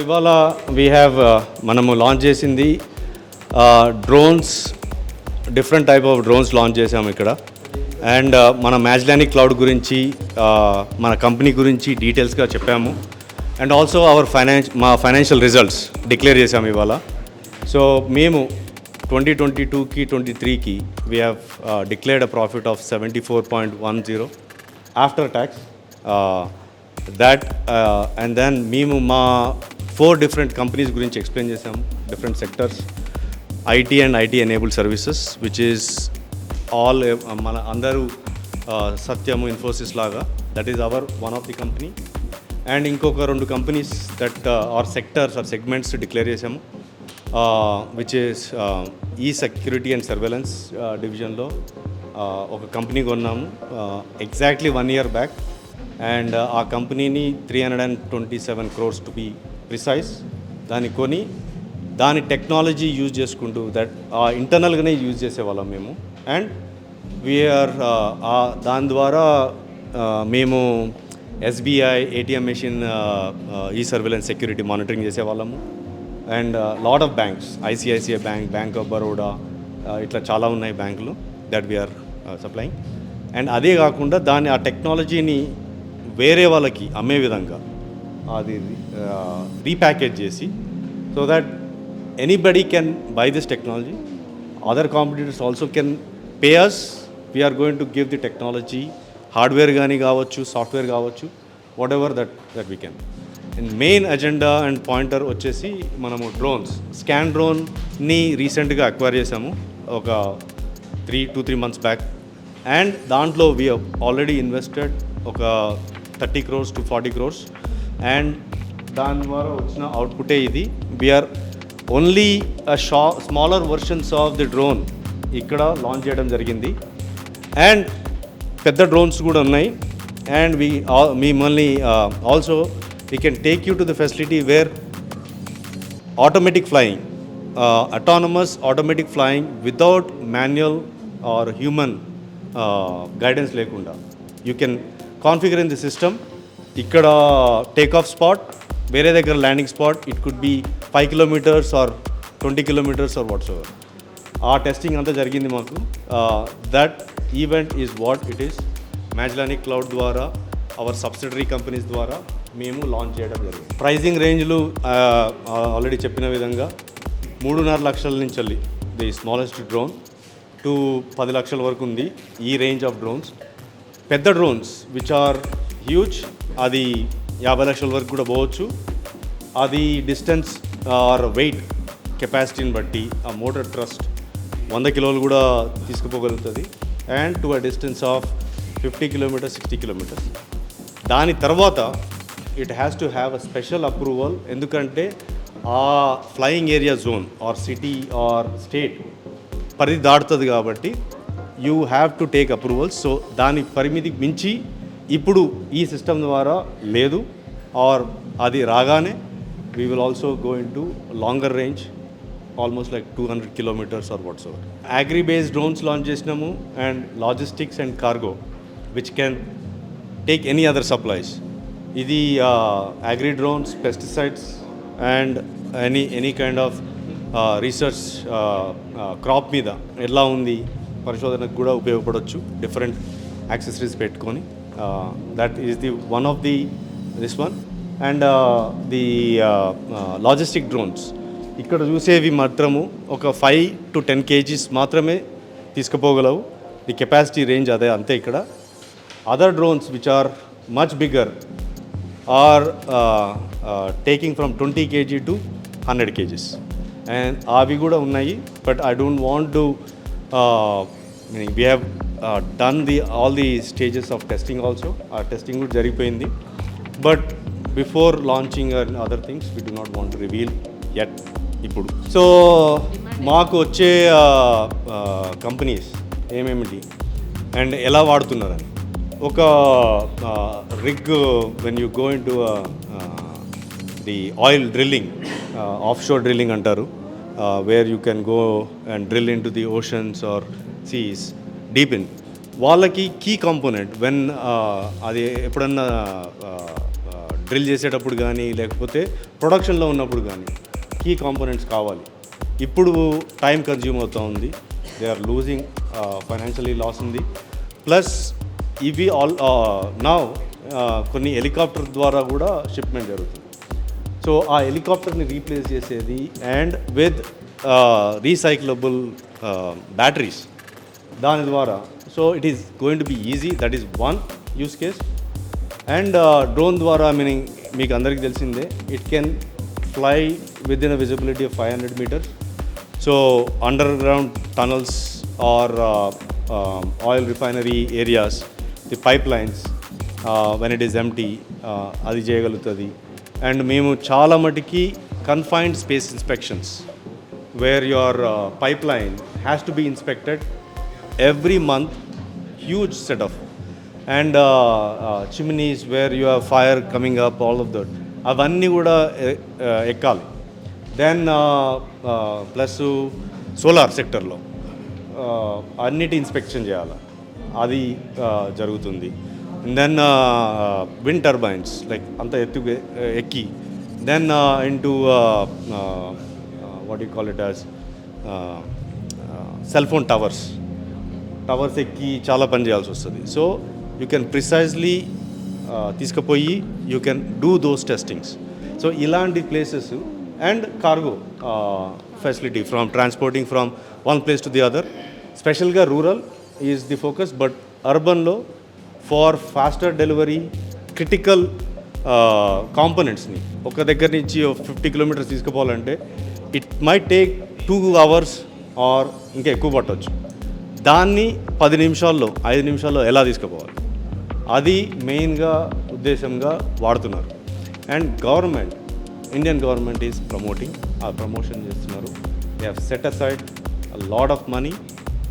ఇవాళ we have మనము launch చేసింది drones, different type of drones launch చేసాము ఇక్కడ. అండ్ మన Magellanic క్లౌడ్ గురించి మన కంపెనీ గురించి డీటెయిల్స్గా చెప్పాము. అండ్ ఆల్సో మా ఫైనాన్షియల్ రిజల్ట్స్ డిక్లేర్ చేసాము ఇవాళ. సో మేము 2022కి 23కి we have declared a profit of 74.10 after tax. And then మేము మా 4 డిఫరెంట్ కంపెనీస్ గురించి ఎక్స్ప్లెయిన్ చేసాము, different sectors, IT and IT enabled services, which is all మన అందరూ సత్యము, ఇన్ఫోసిస్ లాగా, that is one of the company. And ఇంకొక 2 companies that are sectors or segments declare చేసాము, which is ఈ సెక్యూరిటీ అండ్ సర్వేలెన్స్ డివిజన్లో ఒక కంపెనీ కొన్నాము ఎగ్జాక్ట్లీ 1 year బ్యాక్. అండ్ ఆ కంపెనీని 327 crores టు బీ ప్రిసైజ్ దాన్ని కొని దాని టెక్నాలజీ యూజ్ చేసుకుంటూ ఇంటర్నల్గానే యూజ్ చేసేవాళ్ళం మేము. అండ్ వీఆర్ దాని ద్వారా మేము ఎస్బీఐ ఏటీఎం మెషిన్ ఈ సర్వేలెన్స్ సెక్యూరిటీ మానిటరింగ్ చేసేవాళ్ళము. And lot of banks, ICICI bank, bank of Baroda, ఇట్లా చాలా ఉన్నాయి బ్యాంకులు దట్ వీఆర్ సప్లయింగ్. అండ్ అదే కాకుండా ఆ టెక్నాలజీని వేరే వాళ్ళకి అమ్మే విధంగా అది రీప్యాకేజ్ చేసి, so that anybody can buy this technology. Other competitors also can pay us. We're going to give the technology, hardware కానీ కావచ్చు, సాఫ్ట్వేర్ కావచ్చు, whatever that we can. And main agenda and pointer వచ్చేసి మనము drones, scan డ్రోన్ని రీసెంట్గా acquire చేసాము ఒక 2-3 months back. And దాంట్లో we already invested ఒక 30 crores to 40 crores. అండ్ దాని ద్వారా వచ్చిన అవుట్పుటే ఇది. We're only smaller versions of the drone ఇక్కడ లాంచ్ చేయడం జరిగింది. అండ్ పెద్ద డ్రోన్స్ కూడా ఉన్నాయి. అండ్ మిమ్మల్ని also we can take you to the facility where automatic flying, autonomous automatic flying without manual or human guidance lekunda. You can configure in the system. Ikkada takeoff spot, vere daggara landing spot, it could be 5 kilometers or 20 kilometers or whatsoever. Our testing anta jarigindi maaku. That event is what it is. Magellanic Cloud ద్వారా our subsidiary companies ద్వారా మేము launch చేయడం జరిగింది. Pricing రేంజ్లు already చెప్పిన విధంగా 3.5 లక్షల నుంచి వెళ్ళి ది స్మాలెస్ట్ డ్రోన్ టు 10 లక్షల వరకు ఉంది ఈ రేంజ్ ఆఫ్ డ్రోన్స్. పెద్ద డ్రోన్స్ విచ్ ఆర్ హ్యూజ్, అది 50 లక్షల వరకు కూడా పోవచ్చు. అది డిస్టెన్స్ ఆర్ వెయిట్ కెపాసిటీని బట్టి ఆ మోటార్ ట్రస్ట్ 100 కిలోలు కూడా తీసుకుపోగలుగుతుంది. And to a distance of 50 kilometers, 60 kilometers. దాని తర్వాత it has to have a special approval, ఎందుకంటే ఆ flying area zone or city or state పరిధి దాటుతుంది కాబట్టి you have to take approvals. So దాని పరిమితికి మించి ఇప్పుడు ఈ సిస్టమ్ ద్వారా లేదు. ఆర్ అది రాగానే we will also go in to longer range, almost like 200 kilometers or whatsoever. Agri based drones launch చేసినాము. And logistics and cargo which can take any other supplies. ఇది agri drones, pesticides and any kind of research crop మీద ఎలా ఉంది పరిశోధనకు కూడా ఉపయోగపడవచ్చు, different accessories పెట్టుకొని. That is the one of the this one. And the logistic drones ఇక్కడ చూసేవి మాత్రము ఒక 5 to 10 kgs మాత్రమే తీసుకుపోగలవు. ది కెపాసిటీ రేంజ్ అదే అంతే ఇక్కడ. Other drones which are much bigger are taking from 20 kg to 100 kgs. And avi kuda unnayi, but I don't want to we have done all the stages of testing also. Our testing would jaripoyindi, but before launching and other things we do not want to reveal yet ippudu. So maaku వచ్చే companies ఏమేమిటి and ఎలా వాడుతున్నారని ఒక rig, when you go into the oil drilling, offshore drilling అంటారు, where you can go and drill into the oceans or seas deep in. వాళ్ళకి key component when అది ఎప్పుడన్నా drill చేసేటప్పుడు కానీ లేకపోతే ప్రొడక్షన్లో ఉన్నప్పుడు కానీ కీ కాంపోనెంట్స్ కావాలి. ఇప్పుడు టైం కన్జ్యూమ్ అవుతూ ఉంది, they are losing financially loss ఉంది. ప్లస్ ఇవి నా కొన్ని హెలికాప్టర్ ద్వారా కూడా షిప్మెంట్ జరుగుతుంది. సో ఆ హెలికాప్టర్ని రీప్లేస్ చేసేది అండ్ విత్ రీసైక్లబుల్ బ్యాటరీస్ దాని ద్వారా. So it is going to be easy, that is one use case. And drone ద్వారా మీనింగ్ మీకు అందరికీ తెలిసిందే, it can fly within a visibility of 500 meters. So underground tunnels or oil refinery areas, the pipelines when it is empty అది చేయగలుగుతుంది. And మేము చాలా మటుకి confined space inspections where your pipe line has to be inspected every month, huge set of. And chimneys where you have fire coming up, all of that అవన్నీ కూడా ఎక్కాలి. Then plus solar సెక్టర్లో అన్నిటి inspection చేయాలి, అది జరుగుతుంది. Then wind turbines like అంత ఎక్కి then into what you call it as cell phone towers ఎక్కి చాలా పని చేయాల్సి వస్తుంది. సో యూ కెన్ ప్రిసైజ్లీ తీసుకుపోయి you can do those testings. So ఇలాంటి places and cargo facility from transporting from one place to the other. స్పెషల్గా rural is the focus, but అర్బన్లో far faster delivery critical కాంపోనెంట్స్ని ఒక దగ్గర నుంచి 50 kilometers తీసుకుపోవాలంటే it might take 2 hours or ఇంకా ఎక్కువ పట్టవచ్చు. దాన్ని 10 నిమిషాల్లో 5 నిమిషాల్లో ఎలా తీసుకుపోవాలి, అది మెయిన్గా ఉద్దేశంగా వాడుతున్నారు. And government, Indian government is promoting, ఆ ప్రమోషన్ చేస్తున్నారు. They have set aside a lot of money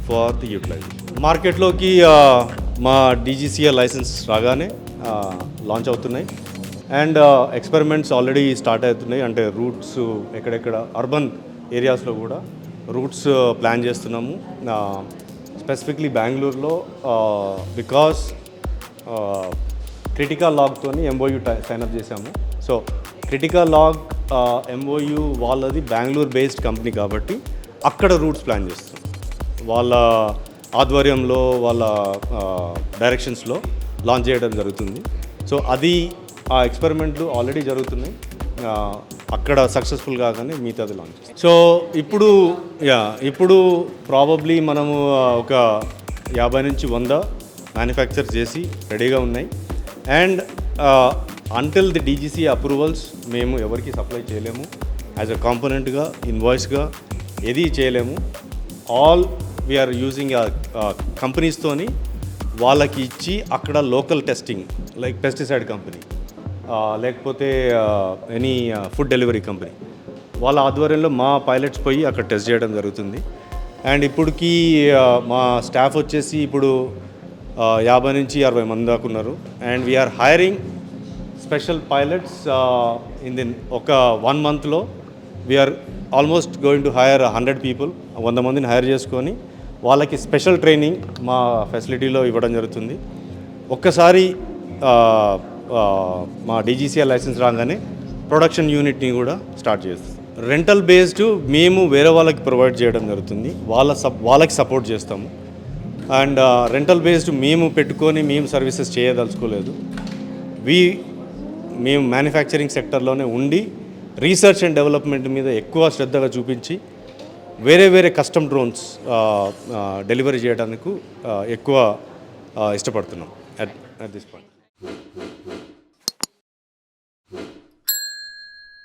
for the utilization. మార్కెట్లోకి మా డీజీసీఏ లైసెన్స్ రాగానే లాంచ్ అవుతున్నాయి. అండ్ ఎక్స్పెరిమెంట్స్ ఆల్రెడీ స్టార్ట్ అవుతున్నాయి. అంటే రూట్స్ ఎక్కడెక్కడ అర్బన్ ఏరియాస్లో కూడా రూట్స్ ప్లాన్ చేస్తున్నాము. స్పెసిఫిక్లీ బెంగళూరులో బికాస్ క్రిటికల్ లాగ్తోని ఎంఓయూ సైన్అప్ చేశాము. సో క్రిటికల్ లాగ్ ఎంఓయూ వాళ్ళది బెంగళూరు బేస్డ్ కంపెనీ కాబట్టి అక్కడ రూట్స్ ప్లాన్ చేస్తాం. వాళ్ళ ఆధ్వర్యంలో వాళ్ళ డైరెక్షన్స్లో లాంచ్ చేయడం జరుగుతుంది. సో అది ఆ ఎక్స్పెరిమెంట్లు ఆల్రెడీ జరుగుతున్నాయి. అక్కడ సక్సెస్ఫుల్ కాగానే మిగతాది లాంచ్ చేస్తాం. సో ఇప్పుడు ప్రాబబ్లీ మనము ఒక 50 నుంచి 100 మ్యానుఫ్యాక్చర్ చేసి రెడీగా ఉన్నాయి. And until the DGC approvals మేము ఎవరికి సప్లై చేయలేము. యాజ్ అ కాంపోనెంట్గా, ఇన్వాయిస్గా ఏది చేయలేము. ఆల్ వీఆర్ యూజింగ్ కంపెనీస్తోని వాళ్ళకి ఇచ్చి అక్కడ local testing like pesticide company లేకపోతే ఎనీ ఫుడ్ డెలివరీ కంపెనీ వాళ్ళ ఆధ్వర్యంలో మా పైలట్స్ పోయి అక్కడ టెస్ట్ చేయడం జరుగుతుంది. అండ్ ఇప్పటికీ మా స్టాఫ్ వచ్చేసి ఇప్పుడు 50 నుంచి 60 మంది దాకా ఉన్నారు. And we're hiring special pilots in the ఒక 1 monthలో we're almost going to hire 100 people, 100 మందిని హైర్ చేసుకొని వాళ్ళకి స్పెషల్ ట్రైనింగ్ మా ఫెసిలిటీలో ఇవ్వడం జరుగుతుంది. ఒక్కసారి మా డీజీసీఆర్ లైసెన్స్ రాగానే ప్రొడక్షన్ యూనిట్ని కూడా స్టార్ట్ చేస్తాం. రెంటల్ బేస్డ్ మేము వేరే వాళ్ళకి ప్రొవైడ్ చేయడం జరుగుతుంది, వాళ్ళకి సపోర్ట్ చేస్తాము. అండ్ రెంటల్ బేస్డ్ మేము పెట్టుకొని మేము సర్వీసెస్ చేయదలుచుకోలేదు. మేము మ్యానుఫ్యాక్చరింగ్ సెక్టర్లోనే ఉండి రీసెర్చ్ అండ్ డెవలప్మెంట్ మీద ఎక్కువ శ్రద్ధగా చూపించి వేరే కస్టమ్ డ్రోన్స్ డెలివరీ చేయడానికి ఎక్కువ ఇష్టపడుతున్నాం at this point.